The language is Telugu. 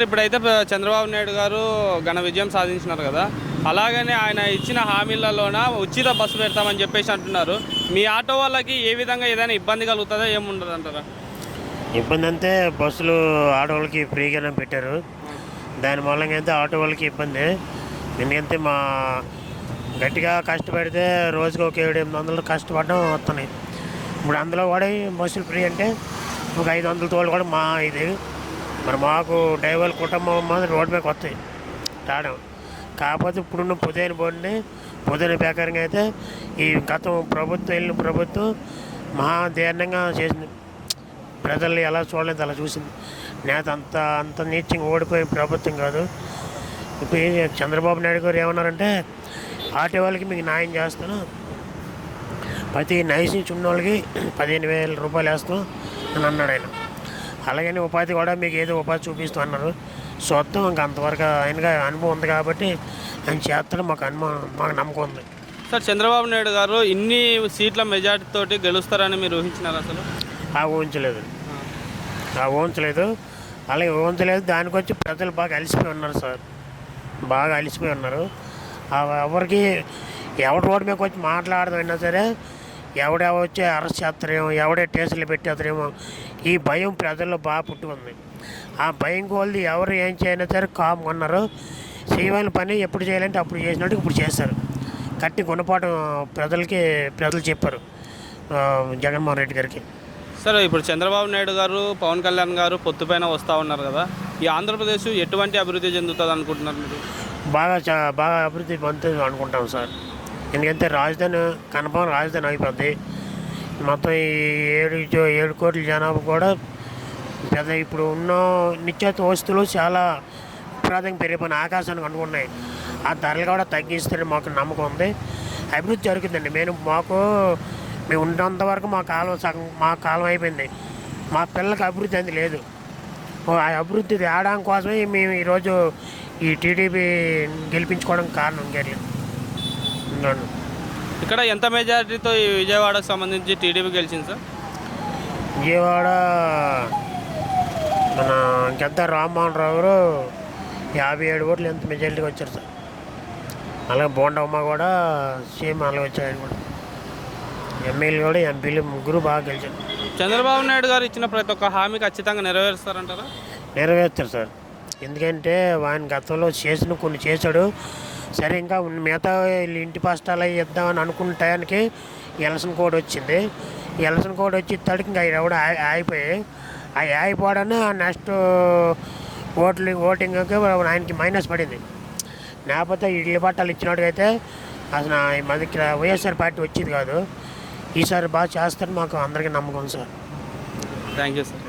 ఇప్పుడైతే చంద్రబాబు నాయుడు గారు ఘన విజయం సాధించినారు కదా. అలాగనే ఆయన ఇచ్చిన హామీలలోన ఉచిత బస్సు పెడతామని చెప్పేసి అంటున్నారు. మీ ఆటో వాళ్ళకి ఏ విధంగా ఏదైనా ఇబ్బంది కలుగుతుందా, ఏముండదు అంటారా? ఇబ్బంది అంటే బస్సులు ఆడవాళ్ళకి ఫ్రీగానే పెట్టారు. దాని మూలంగా అయితే ఆటో వాళ్ళకి ఇబ్బంది. ఎందుకంటే మా గట్టిగా కష్టపడితే రోజుకి ఒక 700-800 కష్టపడడం వస్తున్నాయి. ఇప్పుడు అందులో కూడా బస్సులు ఫ్రీ అంటే ఒక 500 తోళ్ళు కూడా మా ఇది మరి మాకు డ్రైవర్ కుటుంబం మాత్రం రోడ్డు మీద వస్తాయి రావడం. కాకపోతే ఇప్పుడున్న పొదైన ప్రకారంగా అయితే ఈ గతం వెళ్ళిన ప్రభుత్వం మహా దీర్ఘంగా చేసింది. ప్రజల్ని ఎలా చూడలేదు అలా చూసింది. నేత అంత నీచంగా ఓడిపోయిన ప్రభుత్వం కాదు. ఇప్పుడు చంద్రబాబు నాయుడు గారు ఏమన్నారంటే ఆటో వాళ్ళకి మీకు న్యాయం చేస్తాను, ప్రతి నైసించి ఉన్న వాళ్ళకి 15,000 రూపాయలు వేస్తాం అని అన్నాడు ఆయన. అలాగని ఉపాధి కూడా మీకు ఏదో ఉపాధి చూపిస్తూ అన్నారు. సొంతం ఇంకా అంతవరకు ఆయనగా అనుభవం ఉంది కాబట్టి ఆయన చేస్తాడు. మాకు నమ్మకం ఉంది. సార్, చంద్రబాబు నాయుడు గారు ఇన్ని సీట్ల మెజార్టీ తోటి గెలుస్తారని మీరు ఊహించినారు? అసలు ఊహించలేదు. అలాగే ఊహించలేదు. దానికి వచ్చి ప్రజలు బాగా అలసిపోయి ఉన్నారు సార్, బాగా అలసిపోయి ఉన్నారు. ఎవరికి ఎవరి రోడ్డు మీకు వచ్చి మాట్లాడదైనా సరే వచ్చి అరెస్ట్ చేస్తారేమో, ఎవడే టేస్టులు పెట్టేస్తారేమో ఈ భయం ప్రజల్లో బాగా పుట్టుకుంది. ఆ భయం కోల్ది ఎవరు ఏం చేయనా సరే కామ్గా ఉన్నారు. చేయని పని ఎప్పుడు చేయాలంటే అప్పుడు చేసినట్టు ఇప్పుడు చేస్తారు. కట్టి గుణపాఠం ప్రజలు చెప్పారు జగన్మోహన్ రెడ్డి గారికి. సరే, ఇప్పుడు చంద్రబాబు నాయుడు గారు, పవన్ కళ్యాణ్ గారు పొత్తుపైన వస్తూ ఉన్నారు కదా. ఈ ఆంధ్రప్రదేశ్ ఎటువంటి అభివృద్ధి చెందుతుంది అనుకుంటున్నారు మీరు? బాగా అభివృద్ధి పొందుతుంది అనుకుంటాం సార్. ఎందుకంటే కన్ఫర్మ్ రాజధాని అయిపోద్ది. మొత్తం ఈ 7 కోట్ల జనాభా కూడా పెద్ద ఇప్పుడు ఉన్న నిత్యావసర వస్తువులు చాలా విపరీతంగా పెరిగిపోయిన ఆకాశానికి అనుకున్నాయి. ఆ ధరలు కూడా తగ్గిస్తే మాకు నమ్మకం ఉంది. అభివృద్ధి జరుగుతుందండి. మేము ఉన్నంత వరకు మా కాలం అయిపోయింది. మా పిల్లలకి అభివృద్ధి అనేది లేదు. ఆ అభివృద్ధి తేడం కోసమే మేము ఈరోజు ఈ టీడీపీ గెలిపించుకోవడం కారణం. ఇక్కడ ఎంత మెజారిటీతో ఈ విజయవాడకు సంబంధించి టీడీపీ గెలిచింది సార్? విజయవాడ మన గద్ద రామ్మోహన్ రావు గారు 57 ఓట్లు ఎంత మెజారిటీగా వచ్చారు సార్. అలాగే బోండమ్మ కూడా సేమ్ అలాగే వచ్చారు. ఆయన కూడా ఎమ్మెల్యే కూడా ఎంపీలు ముగ్గురు బాగా గెలిచారు. చంద్రబాబు నాయుడు గారు ఇచ్చిన ప్రతి ఒక్క హామీ ఖచ్చితంగా నెరవేరుస్తారంటారా? నెరవేరుస్తారు సార్. ఎందుకంటే ఆయన గతంలో కొన్ని చేశాడు. సరే, ఇంకా మిగతా ఇంటి పష్టాలు అవి ఇద్దామని అనుకున్న టయానికి ఎలక్షన్ కోడ్ వచ్చింది. ఎలక్షన్ కోడ్ వచ్చి ఇస్తాడికి ఇంకా ఎవడ ఆగిపోయాయి. అవి ఆగిపోవడాన్ని నెక్స్ట్ ఓటింగ్కి ఆయనకి మైనస్ పడింది. లేకపోతే ఇళ్ళ పట్టాలు ఇచ్చినట్టుగైతే అసలు ఈ మధ్య వైఎస్ఆర్ పార్టీ వచ్చేది కాదు. ఈసారి బాగా చేస్తారని మాకు అందరికీ నమ్మకం సార్. Thank you sir.